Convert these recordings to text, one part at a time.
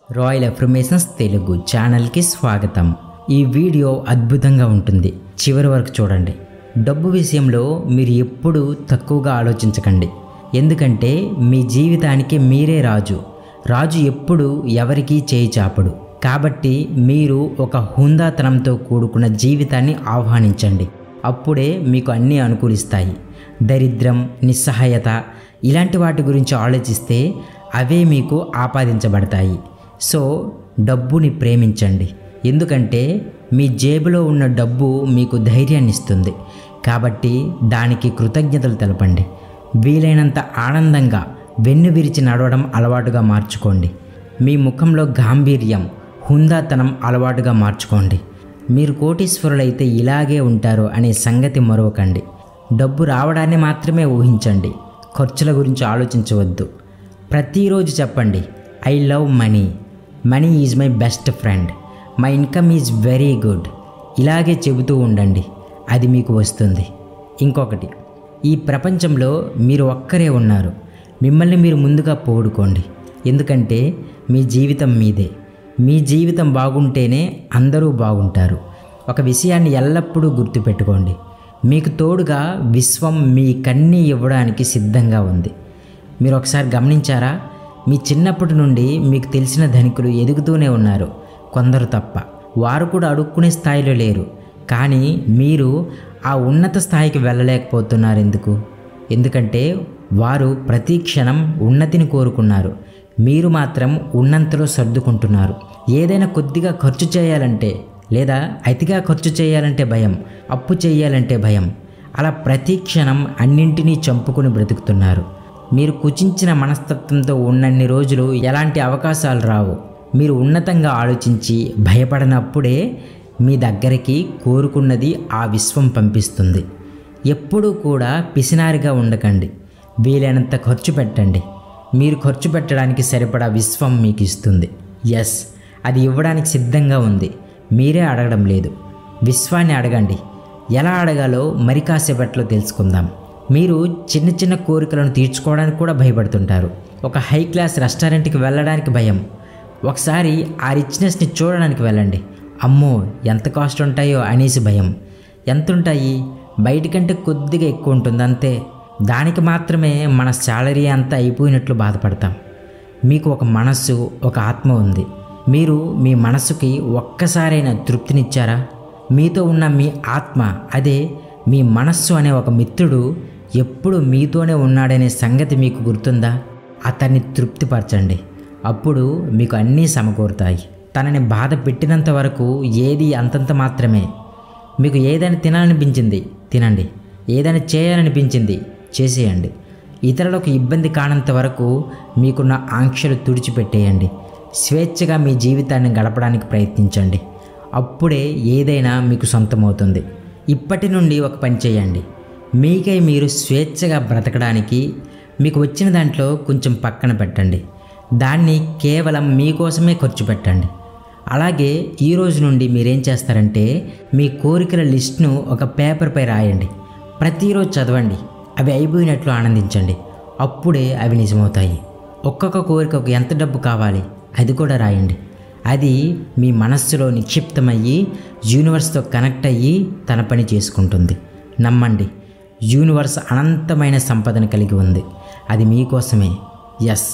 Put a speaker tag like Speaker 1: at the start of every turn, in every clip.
Speaker 1: Royal affirmations Telugu ఛానల్కి స్వాగతం. ఈ వీడియో అద్భుతంగా ఉంటుంది, చివరి వరకు చూడండి. డబ్బు విషయంలో మీరు ఎప్పుడూ తక్కువగా ఆలోచించకండి, ఎందుకంటే మీ జీవితానికి మీరే రాజు. రాజు ఎప్పుడు ఎవరికీ చేయి చాపడు. కాబట్టి మీరు ఒక హుందాతనంతో కూడుకున్న జీవితాన్ని ఆహ్వానించండి, అప్పుడే మీకు అన్నీ అనుకూలిస్తాయి. దరిద్రం, నిస్సహాయత ఇలాంటి వాటి గురించి ఆలోచిస్తే అవే మీకు ఆపాదించబడతాయి. సో డబ్బుని ప్రేమించండి, ఎందుకంటే మీ జేబులో ఉన్న డబ్బు మీకు ధైర్యాన్ని ఇస్తుంది. కాబట్టి దానికి కృతజ్ఞతలు తెలపండి. వీలైనంత ఆనందంగా వెన్ను విరిచి నడవడం అలవాటుగా మార్చుకోండి. మీ ముఖంలో గాంభీర్యం, హుందాతనం అలవాటుగా మార్చుకోండి. మీరు కోటీశ్వరులైతే ఇలాగే ఉంటారు అనే సంగతి మరవకండి. డబ్బు రావడాన్ని మాత్రమే ఊహించండి, ఖర్చుల గురించి ఆలోచించవద్దు. ప్రతిరోజు చెప్పండి, I love money, money is my best friend, my income is very good. ఇలాగే చెబుతూ ఉండండి, అది మీకు వస్తుంది. ఇంకొకటి, ఈ ప్రపంచంలో మీరు ఒక్కరే ఉన్నారు. మిమ్మల్ని మీరు ముందుగా పోగొట్టుకోండి, ఎందుకంటే మీ జీవితం మీదే. మీ జీవితం బాగుంటేనే అందరూ బాగుంటారు. ఒక విషయాన్ని ఎల్లప్పుడూ గుర్తుపెట్టుకోండి, మీకు తోడుగా విశ్వం మీకన్నీ ఇవ్వడానికి సిద్ధంగా ఉంది. మీరు ఒకసారి గమనించారా? మీ చిన్నప్పటి నుండి మీకు తెలిసిన ధనికులు ఎదుగుతూనే ఉన్నారు, కొందరు తప్ప. వారు కూడా అడుక్కునే స్థాయిలో లేరు. కానీ మీరు ఆ ఉన్నత స్థాయికి వెళ్ళలేకపోతున్నారు. ఎందుకంటే వారు ప్రతి క్షణం ఉన్నతిని కోరుకున్నారు. మీరు మాత్రం ఉన్నంతలో సర్దుకుంటున్నారు. ఏదైనా కొద్దిగా ఖర్చు చేయాలంటే, లేదా అతిగా ఖర్చు చేయాలంటే భయం, అప్పు చేయాలంటే భయం. అలా ప్రతి క్షణం అన్నింటినీ చంపుకుని బ్రతుకుతున్నారు. మీరు కుచించిన మనస్తత్వంతో ఉన్నన్ని రోజులు ఎలాంటి అవకాశాలు రావు. మీరు ఉన్నతంగా ఆలోచించి భయపడనప్పుడే మీ దగ్గరికి కోరుకున్నది ఆ విశ్వం పంపిస్తుంది. ఎప్పుడూ కూడా పిసినారిగా ఉండకండి. వీలైనంత ఖర్చు పెట్టండి. మీరు ఖర్చు పెట్టడానికి సరిపడా విశ్వం మీకు ఇస్తుంది. ఎస్, అది ఇవ్వడానికి సిద్ధంగా ఉంది. మీరే అడగడం లేదు. విశ్వాన్ని అడగండి. ఎలా అడగాలో మరి కాసేపట్లో తెలుసుకుందాం. మీరు చిన్న చిన్న కోరికలను తీర్చుకోవడానికి కూడా భయపడుతుంటారు. ఒక హై క్లాస్ రెస్టారెంట్కి వెళ్ళడానికి భయం. ఒకసారి ఆ రిచ్నెస్ని చూడడానికి వెళ్ళండి. అమ్మో ఎంత కాస్ట్ ఉంటాయో అనేసి భయం. ఎంత ఉంటాయి? బయటికంటే కొద్దిగా ఎక్కువ ఉంటుంది అంతే. దానికి మాత్రమే మన శాలరీ అంతా అయిపోయినట్లు బాధపడతాం. మీకు ఒక మనస్సు, ఒక ఆత్మ ఉంది. మీరు మీ మనస్సుకి ఒక్కసారైనా తృప్తినిచ్చారా? మీతో ఉన్న మీ ఆత్మ, అదే మీ మనస్సు అనే ఒక మిత్రుడు ఎప్పుడు మీతోనే ఉన్నాడనే సంగతి మీకు గుర్తుందా? అతన్ని తృప్తిపరచండి, అప్పుడు మీకు అన్నీ సమకూరుతాయి. తనని బాధ పెట్టినంత వరకు ఏది అంతంత మాత్రమే. మీకు ఏదైనా తినాలనిపించింది తినండి, ఏదైనా చేయాలనిపించింది చేసేయండి. ఇతరులకు ఇబ్బంది కానంత వరకు మీకున్న ఆంక్షలు తుడిచిపెట్టేయండి. స్వేచ్ఛగా మీ జీవితాన్ని గడపడానికి ప్రయత్నించండి, అప్పుడే ఏదైనా మీకు సొంతమవుతుంది. ఇప్పటి నుండి ఒక పని చేయండి. మీకై మీరు స్వేచ్ఛగా బ్రతకడానికి మీకు వచ్చిన దాంట్లో కొంచెం పక్కన పెట్టండి. దాన్ని కేవలం మీకోసమే ఖర్చు పెట్టండి. అలాగే ఈరోజు నుండి మీరేం చేస్తారంటే, మీ కోరికల లిస్ట్ను ఒక పేపర్పై రాయండి. ప్రతిరోజు చదవండి. అవి అయిపోయినట్లు ఆనందించండి, అప్పుడే అవి నిజమవుతాయి. ఒక్కొక్క కోరికకు ఎంత డబ్బు కావాలి అది కూడా రాయండి. అది మీ మనస్సులో నిక్షిప్తమయ్యి యూనివర్స్తో కనెక్ట్ అయ్యి తన పని చేసుకుంటుంది. నమ్మండి, యూనివర్స్ అనంతమైన సంపదను కలిగి ఉంది. అది మీకోసమే. ఎస్,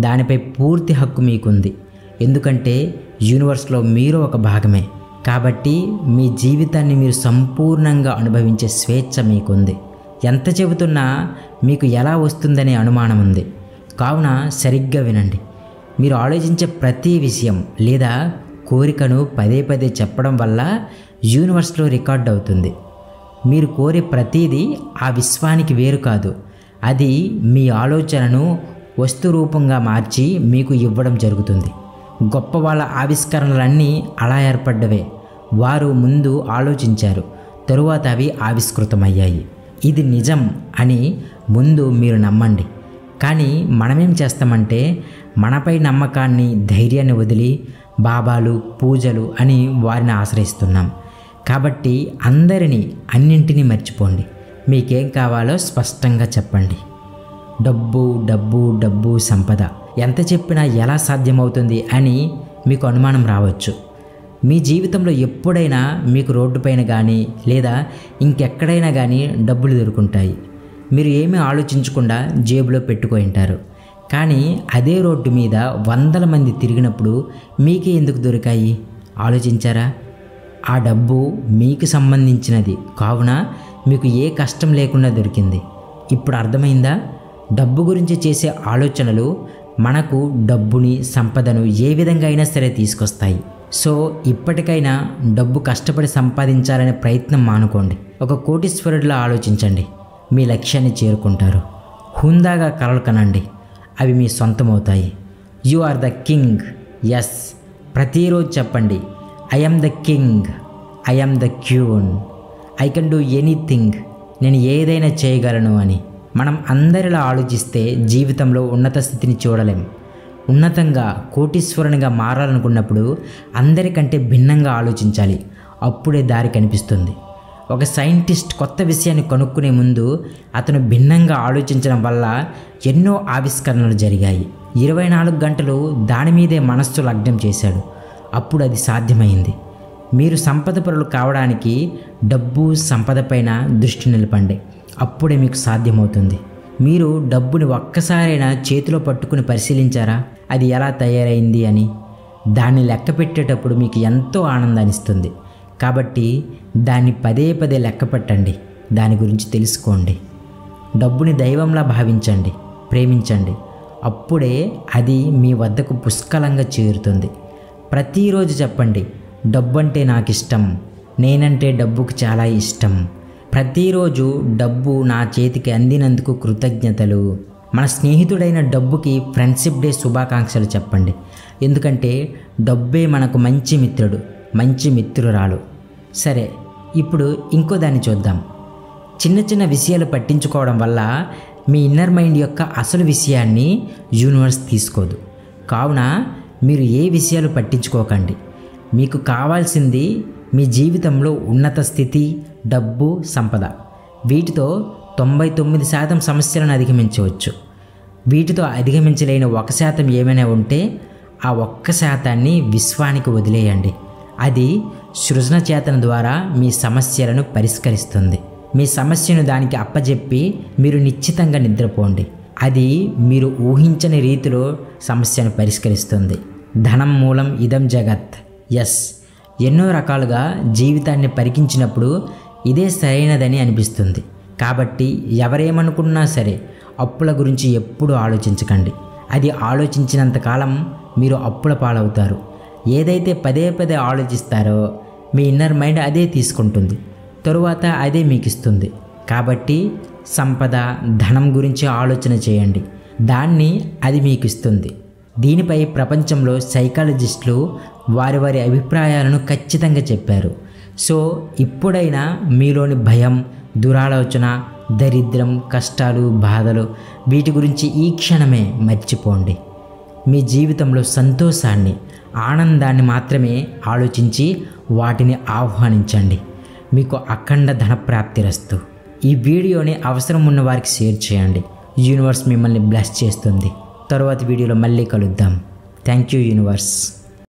Speaker 1: దానిపై పూర్తి హక్కు మీకుంది, ఎందుకంటే యూనివర్స్లో మీరు ఒక భాగమే. కాబట్టి మీ జీవితాన్ని మీరు సంపూర్ణంగా అనుభవించే స్వేచ్ఛ మీకుంది. ఎంత చెబుతున్నా మీకు ఎలా వస్తుందనే అనుమానం ఉంది. కావున సరిగ్గా వినండి. మీరు ఆలోచించే ప్రతి విషయం లేదా కోరికను పదే పదే చెప్పడం వల్ల యూనివర్స్లో రికార్డ్ అవుతుంది. మీరు కోరే ప్రతీదీ ఆ విశ్వానికి వేరు కాదు. అది మీ ఆలోచనను వస్తు రూపంగా మార్చి మీకు ఇవ్వడం జరుగుతుంది. గొప్ప వాళ్ళ ఆవిష్కరణలన్నీ అలా ఏర్పడ్డవే. వారు ముందు ఆలోచించారు, తరువాత అవి ఆవిష్కృతమయ్యాయి. ఇది నిజం అని ముందు మీరు నమ్మండి. కానీ మనమేం చేస్తామంటే, మనపై నమ్మకాన్ని, ధైర్యాన్ని వదిలి బాబాలు, పూజలు అని వారిని ఆశ్రయిస్తున్నాం. కాబట్టి అందరినీ, అన్నింటినీ మర్చిపోండి. మీకేం కావాలో స్పష్టంగా చెప్పండి. డబ్బు డబ్బు డబ్బు సంపద ఎంత చెప్పినా ఎలా సాధ్యమవుతుంది అని మీకు అనుమానం రావచ్చు. మీ జీవితంలో ఎప్పుడైనా మీకు రోడ్డుపైన కానీ లేదా ఇంకెక్కడైనా కానీ డబ్బులు దొరుకుంటాయి. మీరు ఏమీ ఆలోచించకుండా జేబులో పెట్టుకొని ఉంటారు. కానీ అదే రోడ్డు మీద 100 మంది తిరిగినప్పుడు మీకే ఎందుకు దొరికాయి ఆలోచించారా? ఆ డబ్బు మీకు సంబంధించినది కావున మీకు ఏ కష్టం లేకుండా దొరికింది. ఇప్పుడు అర్థమైందా? డబ్బు గురించి చేసే ఆలోచనలు మనకు డబ్బుని, సంపదను ఏ విధంగా అయినా సరే తీసుకొస్తాయి. సో ఇప్పటికైనా డబ్బు కష్టపడి సంపాదించాలనే ప్రయత్నం మానుకోండి. ఒక కోటీశ్వరుడిలా ఆలోచించండి. మీ లక్ష్యాన్ని చేరుకుంటారు. హుందాగా కలలు కనండి. అవి మీ సొంతమవుతాయి. You are the king. Yes, ప్రతిరోజు చెప్పండి, I am the king, I am the queen, I can do anything, నేను ఏదైనా చేయగలను అని. మనం అందరిలా ఆలోచిస్తే జీవితంలో ఉన్నత స్థితిని చూడలేం. ఉన్నతంగా కోటీశ్వరునిగా మారాలనుకున్నప్పుడు అందరికంటే భిన్నంగా ఆలోచించాలి. అప్పుడే దారి కనిపిస్తుంది. ఒక సైంటిస్ట్ కొత్త విషయాన్ని కనుక్కునే ముందు అతను భిన్నంగా ఆలోచించడం వల్ల ఎన్నో ఆవిష్కరణలు జరిగాయి. 24 గంటలు దాని మీదే మనస్సు లగ్నం చేశాడు. అప్పుడు అది సాధ్యమైంది. మీరు సంపదపరులు కావడానికి డబ్బు, సంపదపైన దృష్టి నిలపండి. అప్పుడే మీకు సాధ్యమవుతుంది. మీరు డబ్బుని ఒక్కసారైనా చేతిలో పట్టుకుని పరిశీలించారా? అది ఎలా తయారైంది అని. దాన్ని లెక్క పెట్టేటప్పుడు మీకు ఎంతో ఆనందాన్ని ఇస్తుంది. కాబట్టి దాన్ని పదే పదే లెక్క పెట్టండి. దాని గురించి తెలుసుకోండి. డబ్బుని దైవంలా భావించండి, ప్రేమించండి. అప్పుడే అది మీ వద్దకు పుష్కలంగా చేరుతుంది. ప్రతిరోజు చెప్పండి, డబ్బు అంటే నాకు ఇష్టం, నేనంటే డబ్బుకు చాలా ఇష్టం. ప్రతిరోజు డబ్బు నా చేతికి అందినందుకు కృతజ్ఞతలు. మన స్నేహితుడైన డబ్బుకి ఫ్రెండ్షిప్ డే శుభాకాంక్షలు చెప్పండి. ఎందుకంటే డబ్బే మనకు మంచి మిత్రుడు, మంచి మిత్రురాలు. సరే, ఇప్పుడు ఇంకో దాన్ని చూద్దాం. చిన్న చిన్న విషయాలు పట్టించుకోవడం వల్ల మీ ఇన్నర్ మైండ్ యొక్క అసలు విషయాన్ని యూనివర్స్ తీసుకోదు. కావున మీరు ఏ విషయాలు పట్టించుకోకండి. మీకు కావాల్సింది మీ జీవితంలో ఉన్నత స్థితి, డబ్బు, సంపద. వీటితో 99% సమస్యలను అధిగమించవచ్చు. వీటితో అధిగమించలేని 1% ఏమైనా ఉంటే ఆ 1%ని విశ్వానికి వదిలేయండి. అది సృజన చేతన ద్వారా మీ సమస్యలను పరిష్కరిస్తుంది. మీ సమస్యను దానికి అప్పజెప్పి మీరు నిశ్చితంగా నిద్రపోండి. అది మీరు ఊహించని రీతిలో సమస్యను పరిష్కరిస్తుంది. ధనం మూలం ఇదం జగత్. ఎస్, ఎన్నో రకాలుగా జీవితాన్ని పరికించినప్పుడు ఇదే సరైనదని అనిపిస్తుంది. కాబట్టి ఎవరేమనుకున్నా సరే అప్పుల గురించి ఎప్పుడూ ఆలోచించకండి. అది ఆలోచించినంతకాలం మీరు అప్పుల పాలవుతారు. ఏదైతే పదే పదే ఆలోచిస్తారో మీ ఇన్నర్ మైండ్ అదే తీసుకుంటుంది, తరువాత అదే మీకు ఇస్తుంది. కాబట్టి సంపద, ధనం గురించి ఆలోచన చేయండి. దాన్ని అది మీకు ఇస్తుంది. దీనిపై ప్రపంచంలో సైకాలజిస్టులు వారి వారి అభిప్రాయాలను ఖచ్చితంగా చెప్పారు. సో ఇప్పుడైనా మీలోని భయం, దురాలోచన, దరిద్రం, కష్టాలు, బాధలు వీటి గురించి ఈ క్షణమే మర్చిపోండి. మీ జీవితంలో సంతోషాన్ని, ఆనందాన్ని మాత్రమే ఆలోచించి వాటిని ఆహ్వానించండి. మీకు అఖండ ధనప్రాప్తిరస్తు. ఈ వీడియోని అవసరం ఉన్న వారికి షేర్ చేయండి. యూనివర్స్ మిమ్మల్ని బ్లెస్ చేస్తుంది. తరువాతి వీడియోలో మళ్ళీ కలుద్దాం. Thank you universe.